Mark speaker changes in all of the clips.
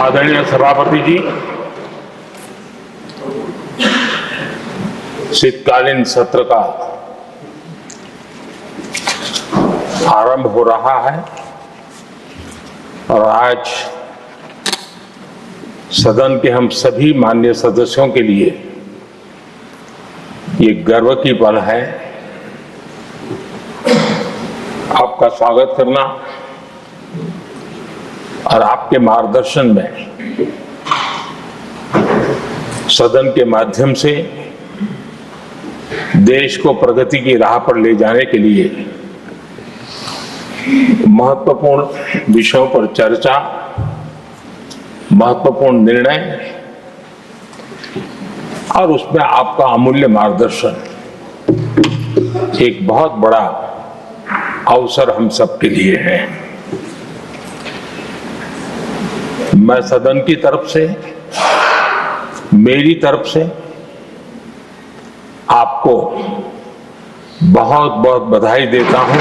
Speaker 1: आदरणीय सभापति जी, शीतकालीन सत्र का आरंभ हो रहा है और आज सदन के हम सभी माननीय सदस्यों के लिए ये गर्व की पल है आपका स्वागत करना और आपके मार्गदर्शन में सदन के माध्यम से देश को प्रगति की राह पर ले जाने के लिए महत्वपूर्ण विषयों पर चर्चा, महत्वपूर्ण निर्णय और उसमें आपका अमूल्य मार्गदर्शन एक बहुत बड़ा अवसर हम सबके लिए है। मैं सदन की तरफ से, मेरी तरफ से आपको बहुत बहुत बधाई देता हूं,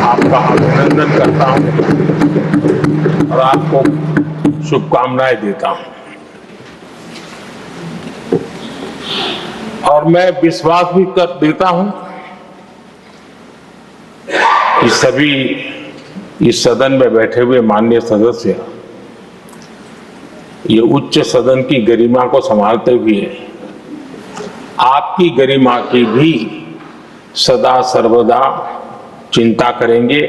Speaker 1: आपका अभिनंदन करता हूं और आपको शुभकामनाएं देता हूं। और मैं विश्वास भी कर देता हूं कि सभी इस सदन में बैठे हुए माननीय सदस्य ये उच्च सदन की गरिमा को संभालते हुए आपकी गरिमा की भी सदा सर्वदा चिंता करेंगे,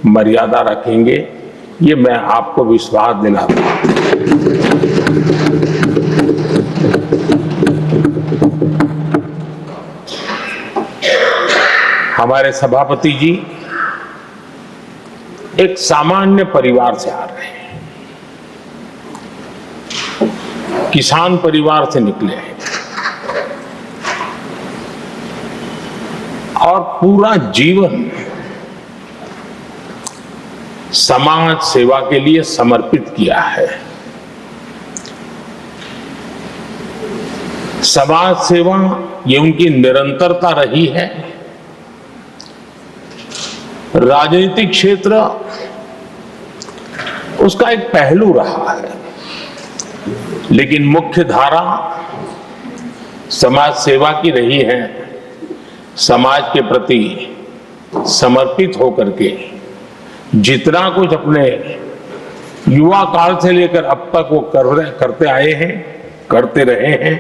Speaker 1: मर्यादा रखेंगे, ये मैं आपको विश्वास दिलाता हूं। हमारे सभापति जी एक सामान्य परिवार से आ रहे हैं, किसान परिवार से निकले हैं और पूरा जीवन समाज सेवा के लिए समर्पित किया है। समाज सेवा ये उनकी निरंतरता रही है। राजनीतिक क्षेत्र उसका एक पहलू रहा है, लेकिन मुख्य धारा समाज सेवा की रही है। समाज के प्रति समर्पित होकर के जितना कुछ अपने युवा काल से लेकर अब तक वो करते आए हैं, करते रहे हैं,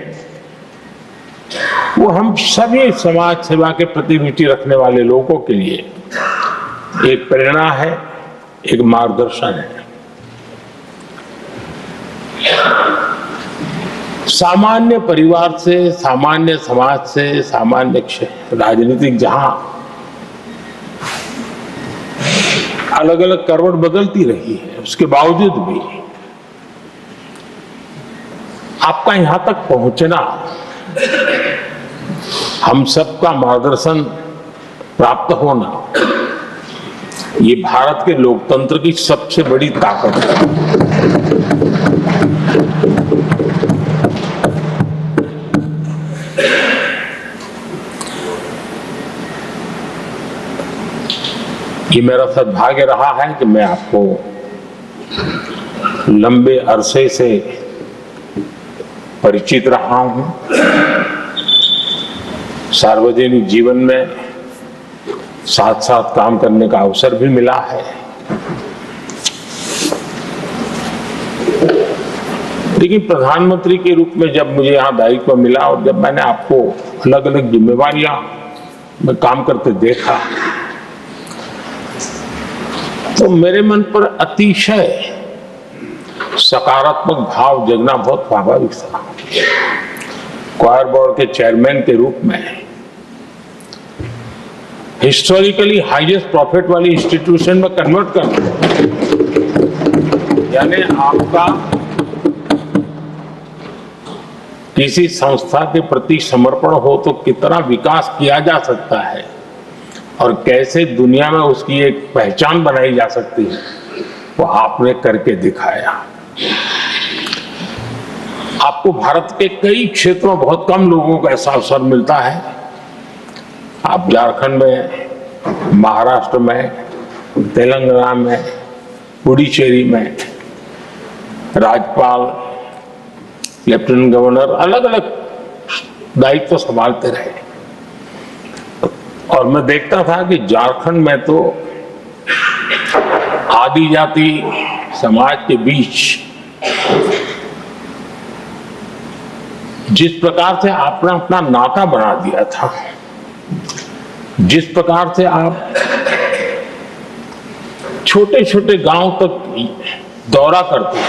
Speaker 1: वो हम सभी समाज सेवा के प्रति रुचि रखने वाले लोगों के लिए एक प्रेरणा है, एक मार्गदर्शन है। सामान्य परिवार से, सामान्य समाज से, सामान्य राजनीतिक जहां अलग अलग करवट बदलती रही है, उसके बावजूद भी आपका यहां तक पहुंचना, हम सबका मार्गदर्शन प्राप्त होना, ये भारत के लोकतंत्र की सबसे बड़ी ताकत है। ये मेरा सद्भाग्य रहा है कि मैं आपको लंबे अरसे से परिचित रहा हूं। सार्वजनिक जीवन में साथ साथ काम करने का अवसर भी मिला है। लेकिन प्रधानमंत्री के रूप में जब मुझे यहां दायित्व मिला और जब मैंने आपको अलग अलग जिम्मेवारियां में काम करते देखा, तो मेरे मन पर अतिशय सकारात्मक भाव जगना बहुत स्वाभाविक था। क्वायर बोर्ड के चेयरमैन के रूप में हिस्टोरिकली हाईएस्ट प्रॉफिट वाली इंस्टीट्यूशन में कन्वर्ट करना, यानी आपका किसी संस्था के प्रति समर्पण हो तो कितना विकास किया जा सकता है और कैसे दुनिया में उसकी एक पहचान बनाई जा सकती है, वो आपने करके दिखाया। आपको भारत के कई क्षेत्रों में बहुत कम लोगों को ऐसा अवसर मिलता है। आप झारखंड में, महाराष्ट्र में, तेलंगाना में, पुडुचेरी में राज्यपाल, लेफ्टिनेंट गवर्नर अलग अलग दायित्व संभालते रहे। और मैं देखता था कि झारखंड में तो आदिजाति समाज के बीच जिस प्रकार से आपने अपना नाता बना दिया था, जिस प्रकार से आप छोटे छोटे गांव तक दौरा करते थे,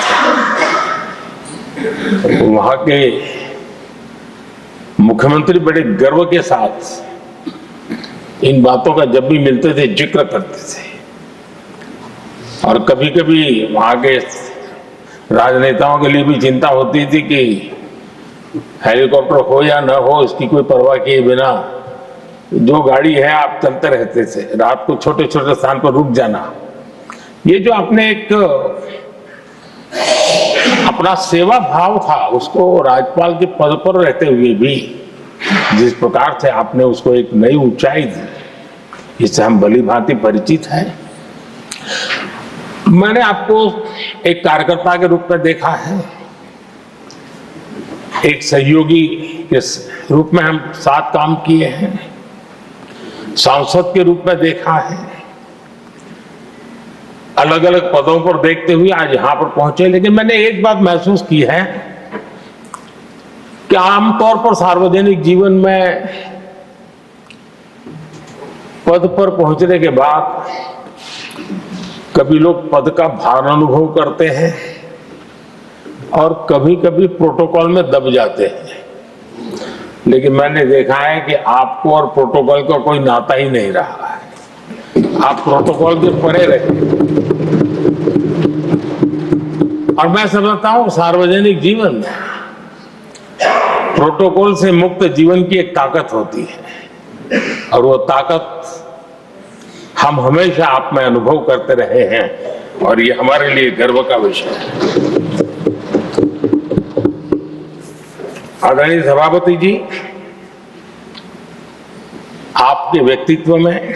Speaker 1: वहां के मुख्यमंत्री बड़े गर्व के साथ इन बातों का जब भी मिलते थे जिक्र करते थे। और कभी कभी वहां के राजनेताओं के लिए भी चिंता होती थी कि हेलीकॉप्टर हो या न हो, इसकी कोई परवाह किए बिना जो गाड़ी है आप चलते रहते थे। रात को छोटे छोटे स्थान पर रुक जाना, ये जो आपने एक अपना सेवा भाव था, उसको राज्यपाल के पद पर रहते हुए भी जिस प्रकार से आपने उसको एक नई ऊंचाई दी, इससे हम भली भांति परिचित हैं। मैंने आपको एक कार्यकर्ता के रूप में देखा है, एक सहयोगी के रूप में हम साथ काम किए हैं, सांसद के रूप में देखा है, अलग अलग पदों पर देखते हुए आज यहां पर पहुंचे। लेकिन मैंने एक बात महसूस की है कि आमतौर पर सार्वजनिक जीवन में पद पर पहुंचने के बाद कभी लोग पद का भार अनुभव करते हैं और कभी कभी प्रोटोकॉल में दब जाते हैं। लेकिन मैंने देखा है कि आपको और प्रोटोकॉल का कोई नाता ही नहीं रहा है, आप प्रोटोकॉल के परे रहे। और मैं समझता हूं सार्वजनिक जीवन में प्रोटोकॉल से मुक्त जीवन की एक ताकत होती है, और वो ताकत हम हमेशा आप में अनुभव करते रहे हैं, और ये हमारे लिए गर्व का विषय है। आदरणीय सभापति जी, आपके व्यक्तित्व में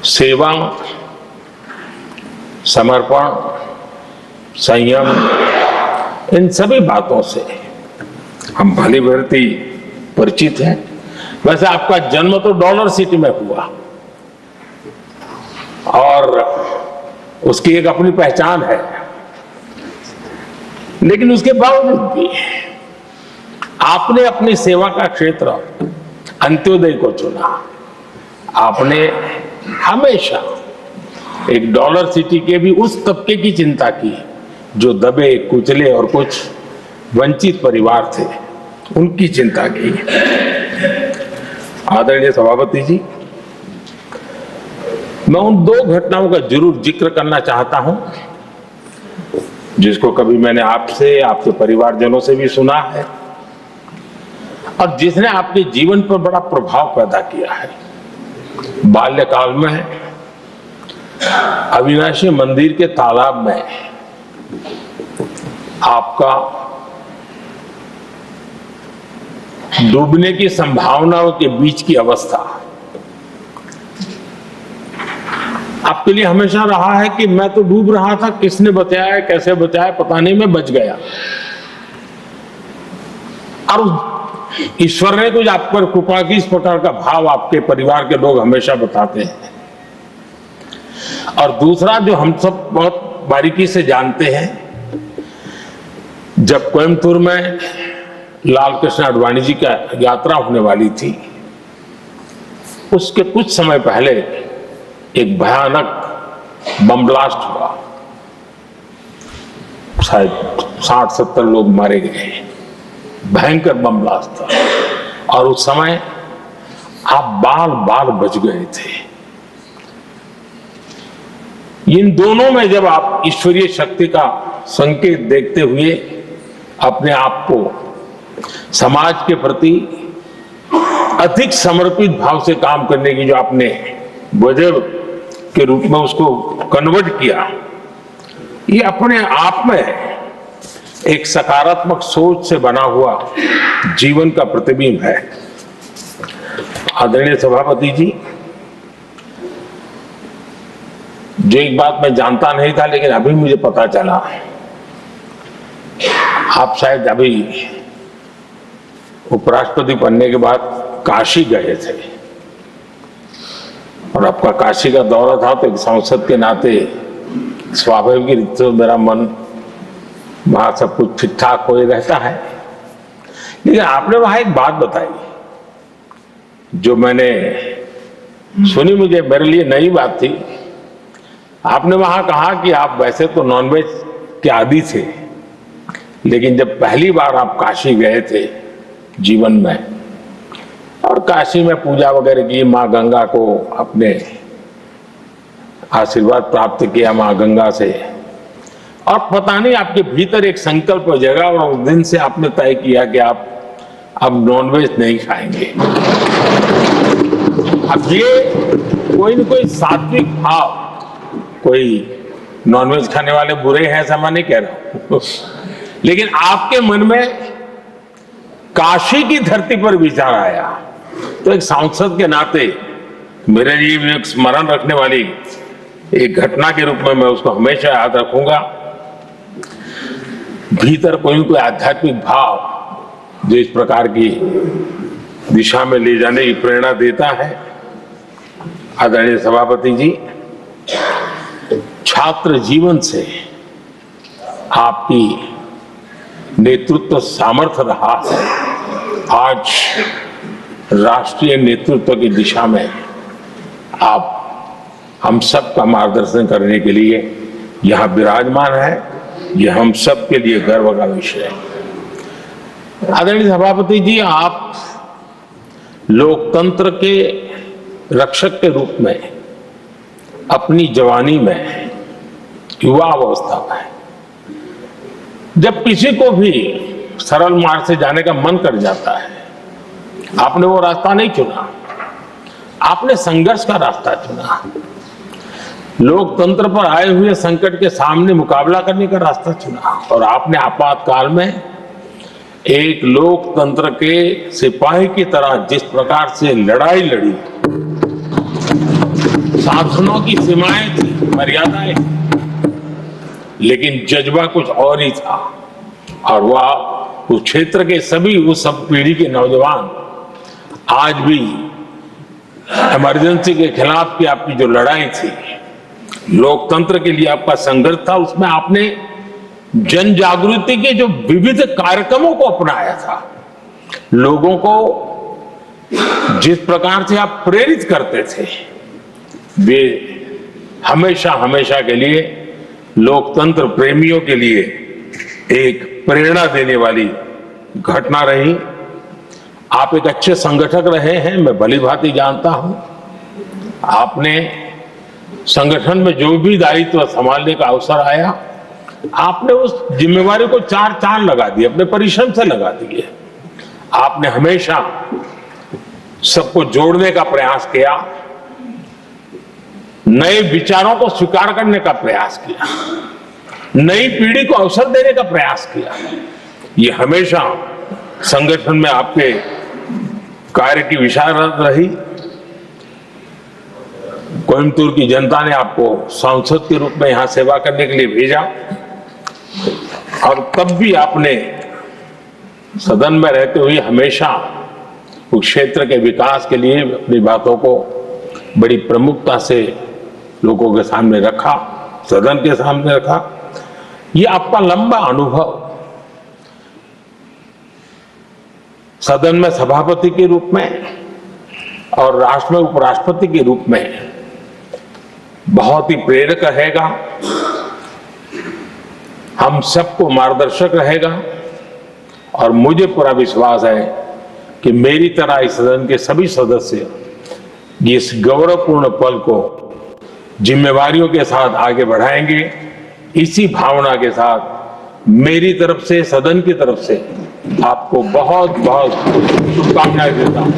Speaker 1: सेवा, समर्पण, संयम, इन सभी बातों से हम भली भांति परिचित हैं। वैसे आपका जन्म तो डॉलर सिटी में हुआ और उसकी एक अपनी पहचान है, लेकिन उसके बावजूद भी आपने अपनी सेवा का क्षेत्र अंत्योदय को चुना। आपने हमेशा एक डॉलर सिटी के भी उस तबके की चिंता की जो दबे कुचले और कुछ वंचित परिवार थे, उनकी चिंता की। आदरणीय सभापति जी, मैं उन दो घटनाओं का जरूर जिक्र करना चाहता हूं जिसको कभी मैंने आपसे, आपके परिवारजनों से भी सुना है और जिसने आपके जीवन पर बड़ा प्रभाव पैदा किया है। बाल्यकाल में अविनाशी मंदिर के तालाब में आपका डूबने की संभावनाओं के बीच की अवस्था आपके लिए हमेशा रहा है कि मैं तो डूब रहा था, किसने बचाया, कैसे बचाया पता नहीं, मैं बच गया। और ईश्वर ने कुछ आप पर कृपा की, इस प्रकार का भाव आपके परिवार के लोग हमेशा बताते हैं। और दूसरा जो हम सब बहुत बारीकी से जानते हैं, जब कोयम्बतूर में लाल कृष्ण आडवाणी जी का यात्रा होने वाली थी, उसके कुछ समय पहले एक भयानक बम ब्लास्ट हुआ, शायद 60-70 लोग मारे गए। भयंकर बम ब्लास्ट था और उस समय आप बाल बाल बच गए थे। इन दोनों में जब आप ईश्वरीय शक्ति का संकेत देखते हुए अपने आप को समाज के प्रति अधिक समर्पित भाव से काम करने की जो आपने वजह के रूप में उसको कन्वर्ट किया, ये अपने आप में एक सकारात्मक सोच से बना हुआ जीवन का प्रतिबिंब है। आदरणीय सभापति जी, जो एक बात मैं जानता नहीं था लेकिन अभी मुझे पता चला, आप शायद अभी उपराष्ट्रपति बनने के बाद काशी गए थे और आपका काशी का दौरा था, तो एक सांसद के नाते स्वाभाविक रूप से मेरा मन वहां सब कुछ ठीक ठाक हो रहता है। लेकिन आपने वहां एक बात बताई जो मैंने सुनी, मुझे मेरे लिए नई बात थी। आपने वहां कहा कि आप वैसे तो नॉनवेज के आदी थे, लेकिन जब पहली बार आप काशी गए थे जीवन में और काशी में पूजा वगैरह की, माँ गंगा को अपने आशीर्वाद प्राप्त किया माँ गंगा से, और पता नहीं आपके भीतर एक संकल्प जगा और उस दिन से आपने तय किया कि आप अब नॉनवेज नहीं खाएंगे। अब ये कोई न कोई सात्विक भाव, कोई नॉनवेज खाने वाले बुरे हैं ऐसा मैं नहीं कह रहा हूं, लेकिन आपके मन में काशी की धरती पर विचार आया, तो एक सांसद के नाते मेरे लिए भी एक स्मरण रखने वाली एक घटना के रूप में मैं उसको हमेशा याद रखूंगा। भीतर कोई न कोई आध्यात्मिक भाव जो इस प्रकार की दिशा में ले जाने की प्रेरणा देता है। आदरणीय सभापति जी, छात्र जीवन से आपकी नेतृत्व सामर्थ्य रहा है, आज राष्ट्रीय नेतृत्व की दिशा में आप हम सब का मार्गदर्शन करने के लिए यहाँ विराजमान है, यह हम सब के लिए गर्व का विषय है। आदरणीय सभापति जी, आप लोकतंत्र के रक्षक के रूप में अपनी जवानी में, युवा अवस्था में, जब किसी को भी सरल मार्ग से जाने का मन कर जाता है, आपने वो रास्ता नहीं चुना, आपने संघर्ष का रास्ता चुना। लोकतंत्र पर आए हुए संकट के सामने मुकाबला करने का रास्ता चुना और आपने आपातकाल में एक लोकतंत्र के सिपाही की तरह जिस प्रकार से लड़ाई लड़ी, साधनों की सीमाएं थी, मर्यादाएं, लेकिन जज्बा कुछ और ही था। और वह उस क्षेत्र के सभी, उस सब पीढ़ी के नौजवान आज भी इमरजेंसी के खिलाफ की आपकी जो लड़ाई थी, लोकतंत्र के लिए आपका संघर्ष था, उसमें आपने जन जागृति के जो विविध कार्यक्रमों को अपनाया था, लोगों को जिस प्रकार से आप प्रेरित करते थे, वे हमेशा हमेशा के लिए लोकतंत्र प्रेमियों के लिए एक प्रेरणा देने वाली घटना रही। आप एक अच्छे संगठक रहे हैं, मैं भली भांति जानता हूं। आपने संगठन में जो भी दायित्व संभालने का अवसर आया, आपने उस जिम्मेवारी को चार चांद लगा दिए, अपने परिश्रम से लगा दिए। आपने हमेशा सबको जोड़ने का प्रयास किया, नए विचारों को स्वीकार करने का प्रयास किया, नई पीढ़ी को अवसर देने का प्रयास किया। ये हमेशा संगठन में आपके कार्य की विशारत रही। कोयम्बतूर की जनता ने आपको सांसद के रूप में यहां सेवा करने के लिए भेजा और तब भी आपने सदन में रहते हुए हमेशा उस क्षेत्र के विकास के लिए अपनी बातों को बड़ी प्रमुखता से लोगों के सामने रखा, सदन के सामने रखा। ये आपका लंबा अनुभव सदन में सभापति के रूप में और राष्ट्र में उपराष्ट्रपति के रूप में बहुत ही प्रेरक रहेगा, हम सबको मार्गदर्शक रहेगा। और मुझे पूरा विश्वास है कि मेरी तरह इस सदन के सभी सदस्य इस गौरवपूर्ण पल को जिम्मेवारियों के साथ आगे बढ़ाएंगे। इसी भावना के साथ मेरी तरफ से, सदन की तरफ से आपको बहुत बहुत शुभकामनाएं देता हूं।